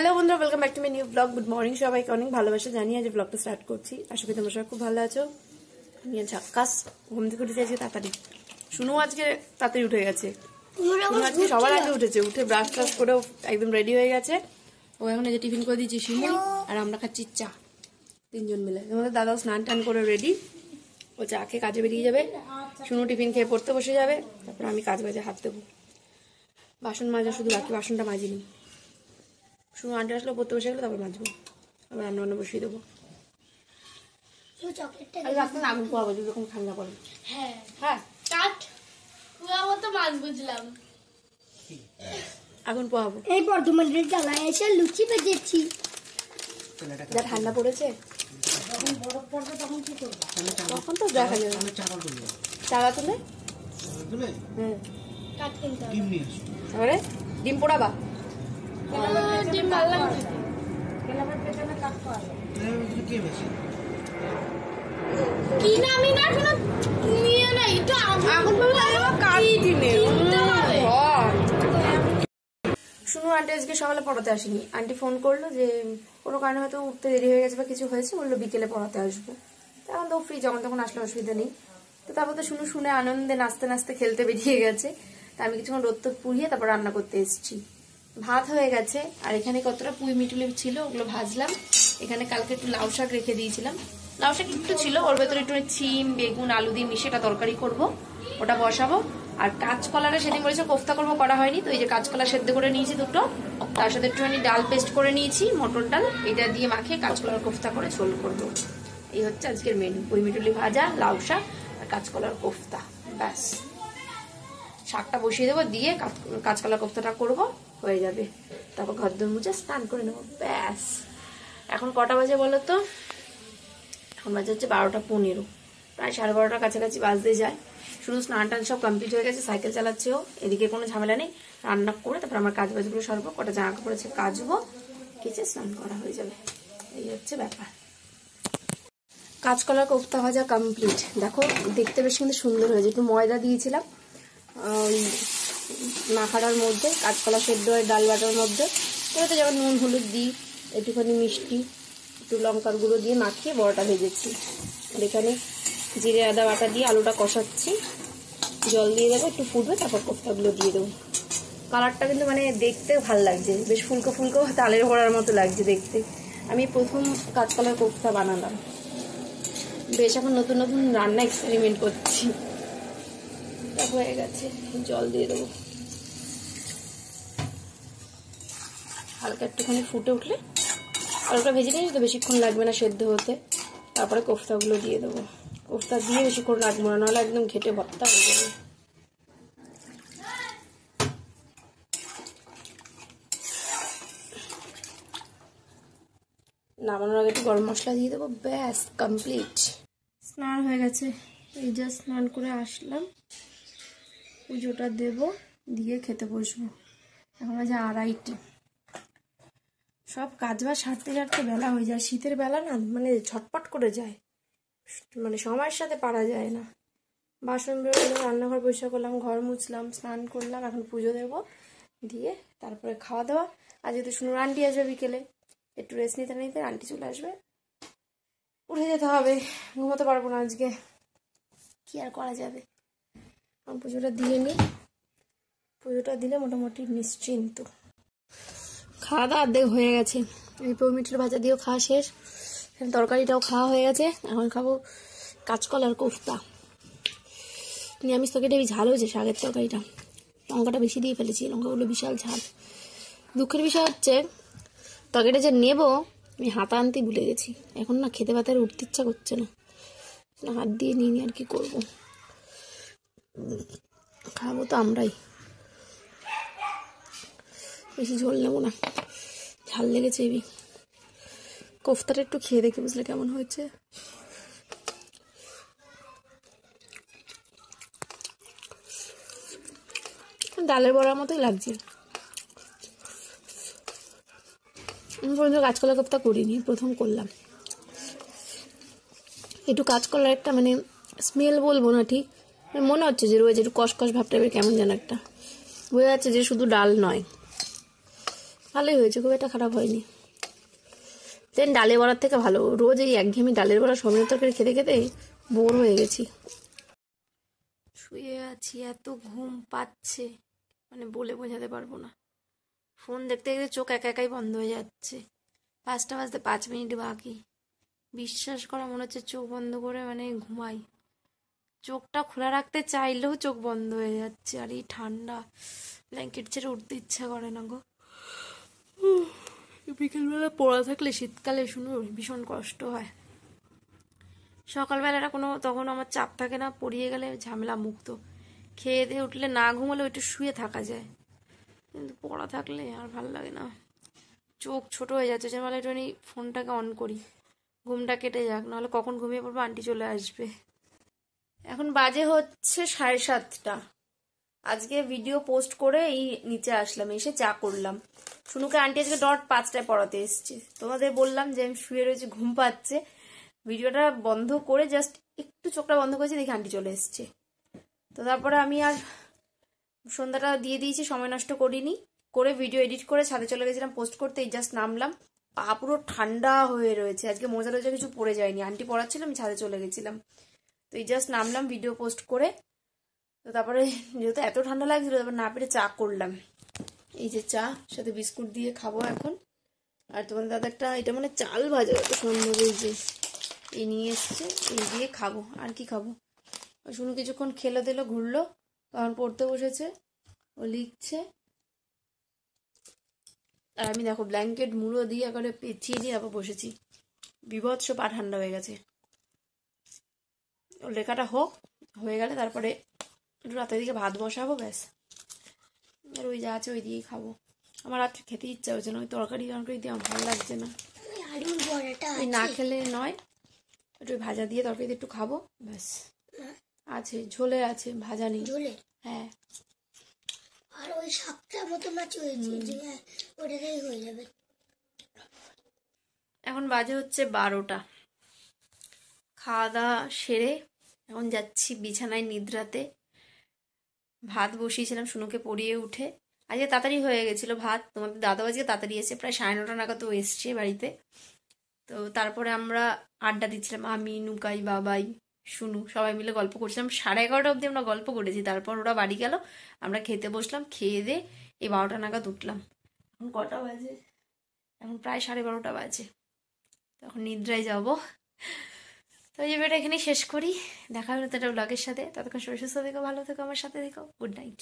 Hello বন্ধুরা, welcome back to my new blog. Good morning সবাইকে, অনেক ভালোবাসা জানিয়ে আজ ব্লগটা স্টার্ট করছি। আশা করি তোমরা সবাই খুব ভালো আছো। আমি ঝাক্কাস ঘুম থেকে উঠেছি আজকে তাড়াতাড়ি। শুনু আজকে তাড়াতাড়ি উঠে গেছে, আজকে সবার আগে উঠেছে। উঠে ব্রাশ ট্রাশ করে একদম রেডি হয়ে গেছে। ও এখন এই যে টিফিন করে দিয়েছি শিমুই, আর আমরা খাচ্ছি চা তিনজন মিলে। আমাদের দাদাও স্নান টান করে রেডি, ও চা খেয়ে কাজে বেরিয়ে যাবে। শুনু টিফিন খেয়ে পড়তে বসে যাবে, তারপর আমি কাজ বাজে হাত দেবো। বাসন মাজা শুধু বাকি, বাসনটা মাজিনি। শুধু আন্টি আসলে পড়তে বসে গেলো, তারপর মাজবো, আবার রান্না বান্না বসিয়ে দেবো। আগুন পোয়াবো যখন ঠান্ডা পড়ে। হ্যাঁ হ্যাঁ তো মাছ বুঝলাম, আগুন পোয়াবো। এই বর্ধমানের জ্বালায় এসে লুচি ভেজেছি। যা ঠান্ডা পড়েছে তখন তো দেখা যাবে। চালা তুলে হ্যাঁ তারপরে ডিম পোড়াবা। ডিম ভালো কি না, আমি না এখনো নিয়ে নাই তো। আগুন শুনু আন্টি আজকে সকালে পড়াতে আসেনি। আন্টি ফোন করলো যে কোনো কারণে হয়তো উঠতে দেরি হয়ে গেছে বা কিছু হয়েছে, বললো বিকেলে পড়াতে আসবো। এখন তো ফ্রি, যখন তখন আসলে অসুবিধা নেই। তো তারপর তো শুনু শুনে আনন্দে নাচতে নাচতে খেলতে বেরিয়ে গেছে। তা আমি কিছুক্ষণ রোদ তোদ পুড়িয়ে তারপর রান্না করতে এসেছি। ভাত হয়ে গেছে, আর এখানে কতটা পুঁই মিটুলি ছিল ওগুলো ভাজলাম। এখানে কালকে একটু লাউ শাক রেখে দিয়েছিলাম, লাউ শাক একটু ছিল, ওর ভেতরে একটু সিম বেগুন আলু দিয়ে মিশিয়ে এটা তরকারি করবো, ওটা বসাবো। আর কাঁচকলাটা সেদিন বলেছে কোফতা করবো, করা হয়নি। তো এই যে কাঁচকলা সেদ্ধ করে নিয়েছি দুটো, তার সাথে একটুখানি ডাল পেস্ট করে নিয়েছি, মটর ডাল, এটা দিয়ে মাখিয়ে কাঁচকলার কোফতা করে ঝোল করবো। এই হচ্ছে আজকের মেনু, পুঁই মিটুলি ভাজা, লাউ শাক আর কাঁচকলার কোফতা। ব্যাস, শাকটা বসিয়ে দেবো, দিয়ে কাঁচকলার কোফতাটা করবো, হয়ে যাবে। তারপর ঘর দর মুছে স্নান করে নেবো, ব্যাস। এখন কটা বাজে বলো তো? এখন বাজে হচ্ছে 12:15, প্রায় 12:30টার কাছাকাছি বাজতে যায়। শুধু স্নান টান সব কমপ্লিট হয়ে গেছে, সাইকেল চালাচ্ছেও, এদিকে কোনো ঝামেলা নেই। রান্না করে তারপর আমার কাজ বাজগুলো সরবো, কটা জামা কাপড় আছে কাচবো, কেচে স্নান করা হয়ে যাবে। এই হচ্ছে ব্যাপার। কাঁচকলার কোফতা ভাজা কমপ্লিট। দেখো দেখতে বেশ কিন্তু সুন্দর হয়েছে। একটু ময়দা দিয়েছিলাম ওই মাখাটার মধ্যে, কাঁচকলা সেদ্ধ হয় ডাল বাটার মধ্যে। এবারে যেমন নুন হলুদ দিই, একটুখানি মিষ্টি, একটু লঙ্কার গুঁড়ো দিয়ে মাখিয়ে বড়াটা ভেজেছি। আর এখানে জিরে আদা বাটা দিয়ে আলুটা কষাচ্ছি, জল দিয়ে দেবো, একটু ফুটবে, তারপর কোফতাগুলো দিয়ে দেবো। কালারটা কিন্তু মানে দেখতে ভালো লাগছে, বেশ ফুলকো ফুলকো তালের বড়ার মতো লাগছে দেখতে। আমি প্রথম কাঁচকলার কোফতা বানালাম, বেশ এখন নতুন নতুন রান্না এক্সপেরিমেন্ট করছি। হয়ে গেছে, জল দিয়ে দেবো, হালকা একটুখানি ফুটে উঠলে আলুটা ভেজে নিয়েছি তো বেশিক্ষণ লাগবে না সেদ্ধ হতে। তারপরে কোফতাগুলো দিয়ে দেবো, কোফতা দিয়ে বেশিক্ষণ লাগবে না, নাহলে একদম ঘেটে ভর্তা হয়ে যাবে। নামানোর আগে একটু গরম মশলা দিয়ে দেবো, ব্যাস কমপ্লিট। স্নান হয়ে গেছে, এই জাস্ট স্নান করে আসলাম, পুজোটা দেব, দিয়ে খেতে বসবো। এখন বাজে 2:30। সব কাজ বাজ সারতে সারতে বেলা হয়ে যায়। শীতের বেলা না মানে ঝটপট করে যায়, মানে সময়ের সাথে পারা যায় না। বাসন বেরোলাম, রান্নাঘর পরিষ্কার করলাম, ঘর মুছলাম, স্নান করলাম, এখন পুজো দেবো, দিয়ে তারপরে খাওয়া দাওয়া। আর যেহেতু শুনুন আন্টি আসবে বিকেলে, একটু রেস্ট নিতে নিতে আন্টি চলে আসবে, উঠে যেতে হবে। ঘুমোতে পারবো না আজকে, কি আর করা যাবে। পুজোটা দিয়ে নিই, পুজোটা দিলে মোটামুটি নিশ্চিন্ত। খাওয়া দাওয়া অর্ধেক হয়ে গেছে, এই পুঁই মিটুলি ভাজা দিয়েও খাওয়া শেষ, তরকারিটাও খাওয়া হয়ে গেছে। এখন খাবো কাঁচকলার কোফতা। নিরামিষ তরকারিটা ঝাল হয়েছে, শাকের তরকারিটা লঙ্কাটা বেশি দিয়ে ফেলেছি, লঙ্কাগুলো বিশাল ঝাল। দুঃখের বিষয় হচ্ছে তরকারিটা যে নেবো আমি হাতা আনতেই ভুলে গেছি। এখন না খেতে পাতে উঠতে ইচ্ছা করছে না, হাত দিয়ে নিয়ে নিয়ে আর কি করবো। খাবো তো আমরাই, বেশি ঝোল নেবো না, ঝাল লেগেছে এবি। কোফতাটা একটু খেয়ে দেখে বুঝলে কেমন হয়েছে। ডালের বড়ার মতোই লাগছে। আমি পর্যন্ত কাঁচকলা কোফতা করিনি, প্রথম করলাম। একটু কাঁচকলার একটা মানে স্মেল বলবো না ঠিক, মনে হচ্ছে যে রয়েছে একটু কসকস ভাব টাইপের, কেমন যেন একটা বোঝা যাচ্ছে যে শুধু ডাল নয়। ভালোই হয়েছে, খুব একটা খারাপ হয়নি। দেন ডালের বড়ার থেকে ভালো, রোজ এই একঘেয়েমি ডালের বড়া সবজির তরকারি খেতে খেতে বোর হয়ে গেছি। শুয়ে আছি, এত ঘুম পাচ্ছে মানে বলে বোঝাতে পারবো না। ফোন দেখতে দেখতে চোখ একা একাই বন্ধ হয়ে যাচ্ছে। 5টা বাজতে 5 মিনিট বাকি। বিশ্বাস করা, মনে হচ্ছে চোখ বন্ধ করে মানে ঘুমাই, চোখটা খোলা রাখতে চাইলেও চোখ বন্ধ হয়ে যাচ্ছে। আর এই ঠান্ডা, ব্ল্যাঙ্কেট ছেড়ে উঠতে ইচ্ছা করে না গো। বিকেলবেলা পড়া থাকলে শীতকালে শুনো ভীষণ কষ্ট হয়। সকালবেলাটা কোনো তখন আমার চাপ থাকে না, পড়িয়ে গেলে ঝামেলা মুক্ত। খেয়ে দিয়ে উঠলে না ঘুমালে একটু শুয়ে থাকা যায়, কিন্তু পড়া থাকলে আর ভালো লাগে না। চোখ ছোট হয়ে যাচ্ছে, যেন বলে একটুখানি ফোনটাকে অন করি, ঘুমটা কেটে যাক, নাহলে কখন ঘুমিয়ে পড়বো আন্টি চলে আসবে। এখন বাজে হচ্ছে 7:30। আজকে ভিডিও পোস্ট করে এই নিচে আসলাম, এসে চা করলাম। শুনুকে আন্টি আজকে ডট 5টায় পড়াতে এসছে। তোমাদের বললাম যে আমি শুয়ে রয়েছি, ঘুম পাচ্ছে। ভিডিওটা বন্ধ করে জাস্ট একটু চোখটা বন্ধ করেছি, দেখি আন্টি চলে এসছে। তো তারপরে আমি আর সন্ধ্যাটা দিয়ে দিয়েছি, সময় নষ্ট করিনি, করে ভিডিও এডিট করে ছাদে চলে গেছিলাম পোস্ট করতে। এই জাস্ট নামলাম, পা পুরো ঠান্ডা হয়ে রয়েছে। আজকে মোজা টোজা কিছু পরে যায়নি, আন্টি পড়াচ্ছিল, আমি ছাদে চলে গেছিলাম। তো এই জাস্ট নামলাম ভিডিও পোস্ট করে। তো তারপরে যেহেতু এত ঠান্ডা লাগছিল, তারপর না পেরে চা করলাম। এই যে চা, সাথে বিস্কুট দিয়ে খাবো এখন। আর তোমাদের দাদা একটা, এটা মানে চাল ভাজা যত সম্ভব, এই যে এই নিয়ে এসছে, এই দিয়ে খাবো। আর কি খাবো? শুনু কিছুক্ষণ খেলে দিল, ঘুরলো, তখন পড়তে বসেছে, ও লিখছে। আর আমি দেখো ব্ল্যাঙ্কেট মুড়ো দিয়ে একবারে পেঁচিয়ে দিয়ে আবার বসেছি। বিভৎস পা ঠান্ডা হয়ে গেছে। ওর লেখাটা হয়ে গেলে তারপরে একটু রাতের দিকে ভাত বসাবো, ব্যাস। আর ওই যা আছে ওই দিয়েই খাবো। আমার রাত্রে খেতে ইচ্ছা হচ্ছে না, ওই তরকারি দিয়ে আমার ভালো লাগছে না। ওই না খেলে নয়, একটু ভাজা দিয়ে তরকারি একটু খাবো, ব্যাস। আছে ঝোলে, আছে ভাজা নেই। ঝোলে? হ্যাঁ। আর ওই শাকটা মতো মাছ হয়েছে, যে ওটাতেই হয়ে যাবে। এখন বাজে হচ্ছে 12টা। খাওয়া দাওয়া সেরে এখন যাচ্ছি বিছানায় নিদ্রাতে। ভাত বসিয়েছিলাম শুনুকে পড়িয়ে উঠে। আজকে তাড়াতাড়ি হয়ে গেছিলো ভাত, তোমাদের দাদাও আজকে তাড়াতাড়ি এসে, প্রায় 9:30 নাগাদ ও এসছে বাড়িতে। তো তারপরে আমরা আড্ডা দিচ্ছিলাম, আমি, নুকাই, বাবাই, শুনু, সবাই মিলে গল্প করছিলাম। 11:30 অবধি আমরা গল্প করেছি। তারপর ওরা বাড়ি গেল, আমরা খেতে বসলাম, খেয়ে দিয়ে এই 12টা নাগাদ উঠলাম। এখন কটা বাজে? এখন প্রায় 12:30 বাজে। তখন নিদ্রায় যাব। তো এই ভিডিওটা এখানেই শেষ করি। দেখা হবে একটা ব্লগের সাথে। ততক্ষণ সুস্থ থেকো, ভালো থেকো, আমার সাথে থেকো। Good night.